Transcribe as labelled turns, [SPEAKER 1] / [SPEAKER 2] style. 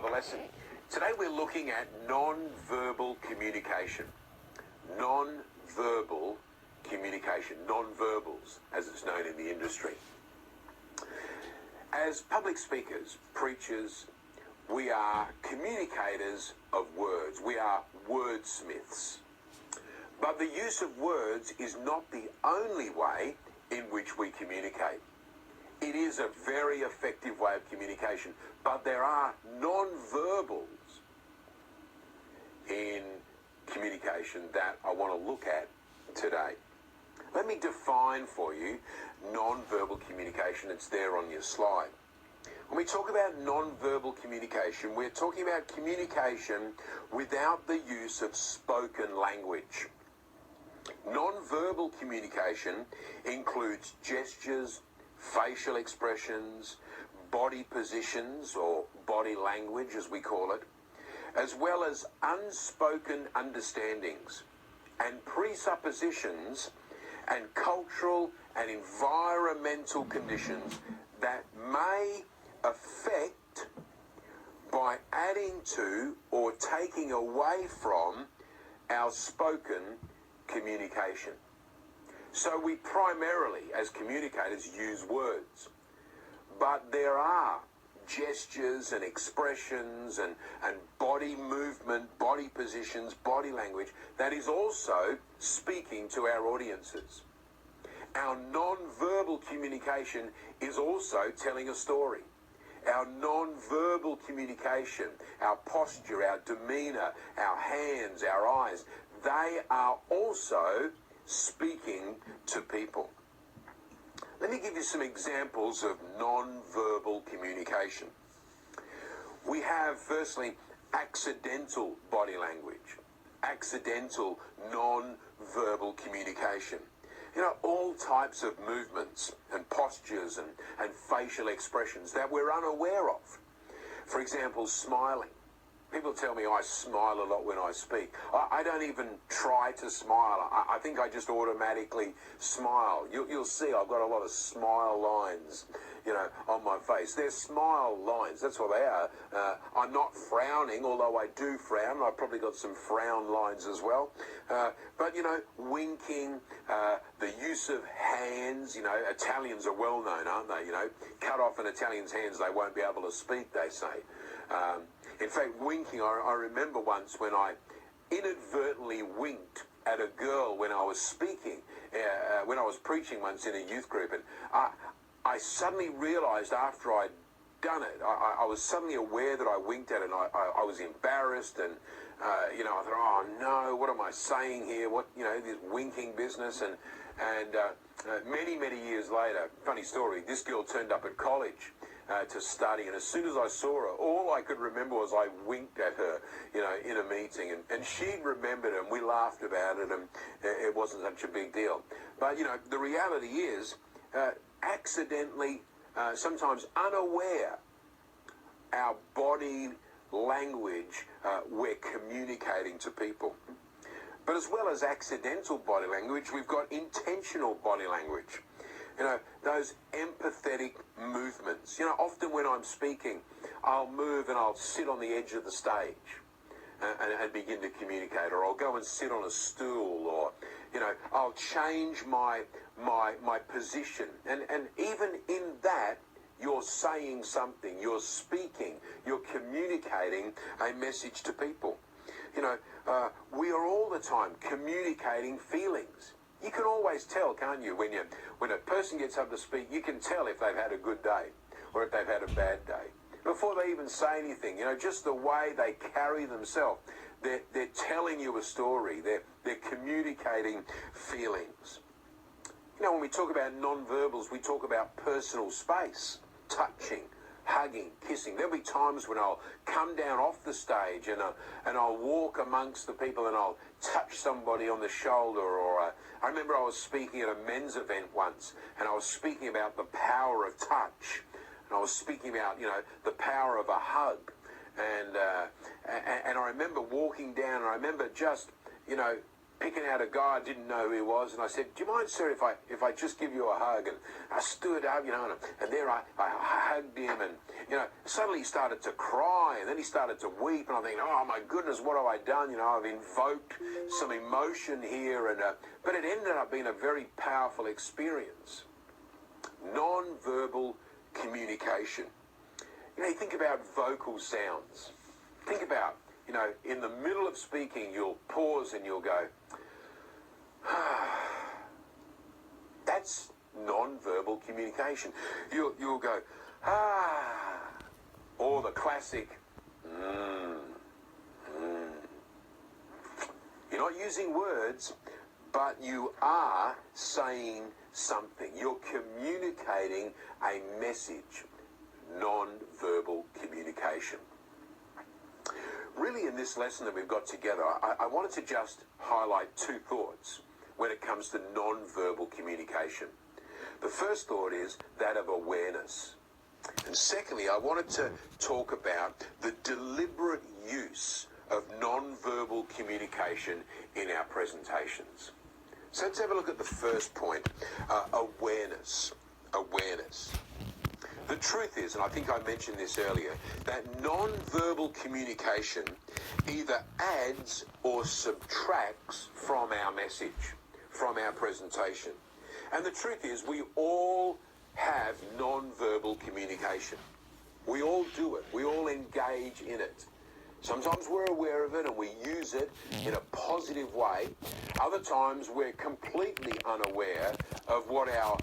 [SPEAKER 1] another lesson. Today we're looking at non-verbal communication. Non-verbal communication, non-verbals, as it's known in the industry. As public speakers, preachers, we are communicators of words. We are wordsmiths. But the use of words is not the only way in which we communicate. It is a very effective way of communication, but there are non-verbals in communication that I want to look at today. Let me define for you non-verbal communication. It's there on your slide. When we talk about non-verbal communication, we're talking about communication without the use of spoken language. Non-verbal communication includes gestures, facial expressions, body positions, or body language as we call it, as well as unspoken understandings and presuppositions and cultural and environmental conditions that may affect by adding to or taking away from our spoken communication. So we primarily, as communicators, use words. But there are gestures and expressions and body movement, body positions, body language that is also speaking to our audiences. Our non-verbal communication is also telling a story. Our non-verbal communication, our posture, our demeanor, our hands, our eyes, they are also speaking to people. Let me give you some examples of non-verbal communication. We have, firstly, accidental body language, accidental non-verbal communication. You know, all types of movements and postures and facial expressions that we're unaware of. For example, smiling. People tell me I smile a lot when I speak. I don't even try to smile. I think I just automatically smile. You'll see I've got a lot of smile lines, you know, on my face. They're smile lines. That's what they are. I'm not frowning, although I do frown. I've probably got some frown lines as well. But, you know, winking, the use of hands. You know, Italians are well known, aren't they? You know, cut off an Italian's hands, they won't be able to speak, they say. In fact, winking, I remember once when I inadvertently winked at a girl when I was speaking, when I was preaching once in a youth group, and I suddenly realised after I'd done it, I was suddenly aware that I winked at her, and I was embarrassed, and you know, I thought, oh no, what am I saying here? What, you know, this winking business, and many years later, funny story, this girl turned up at college to study, and as soon as I saw her, all I could remember was I winked at her, you know, in a meeting, and she remembered it, and we laughed about it, and it wasn't such a big deal. But, you know, the reality is, accidentally, sometimes unaware, our body language, we're communicating to people. But as well as accidental body language, we've got intentional body language. You know, those empathetic movements. You know, often when I'm speaking, I'll move and I'll sit on the edge of the stage and begin to communicate, or I'll go and sit on a stool, or, you know, I'll change my position. And even in that, you're saying something, you're speaking, you're communicating a message to people. You know, we are all the time communicating feelings. You can always tell, can't you, when a person gets up to speak, you can tell if they've had a good day or if they've had a bad day. Before they even say anything, you know, just the way they carry themselves, they're telling you a story, they're communicating feelings. You know, when we talk about non-verbals, we talk about personal space, touching, hugging, kissing. There'll be times when I'll come down off the stage and I'll walk amongst the people and I'll touch somebody on the shoulder, or I remember I was speaking at a men's event once, and I was speaking about the power of touch, and I was speaking about, you know, the power of a hug, and I remember walking down, and I remember just, you know, picking out a guy I didn't know who he was, and I said, "Do you mind, sir, if I just give you a hug?" And I stood up, and there I hugged him, and suddenly he started to cry, and then he started to weep, and I'm thinking, "Oh my goodness, what have I done?" I've invoked some emotion here, and but it ended up being a very powerful experience. Non-verbal communication. You think about vocal sounds. Think about, in the middle of speaking, you'll pause and you'll go, that's non-verbal communication. You'll go, or the classic, You're not using words, but you are saying something. You're communicating a message. Non-verbal communication. Really, in this lesson that we've got together, I wanted to just highlight two thoughts when it comes to non-verbal communication. The first thought is that of awareness. And secondly, I wanted to talk about the deliberate use of non-verbal communication in our presentations. So let's have a look at the first point, awareness. Awareness. The truth is, and I think I mentioned this earlier, that non-verbal communication either adds or subtracts from our message, from our presentation. And the truth is, we all have non-verbal communication. We all do it. We all engage in it. Sometimes we're aware of it and we use it in a positive way. Other times we're completely unaware of what our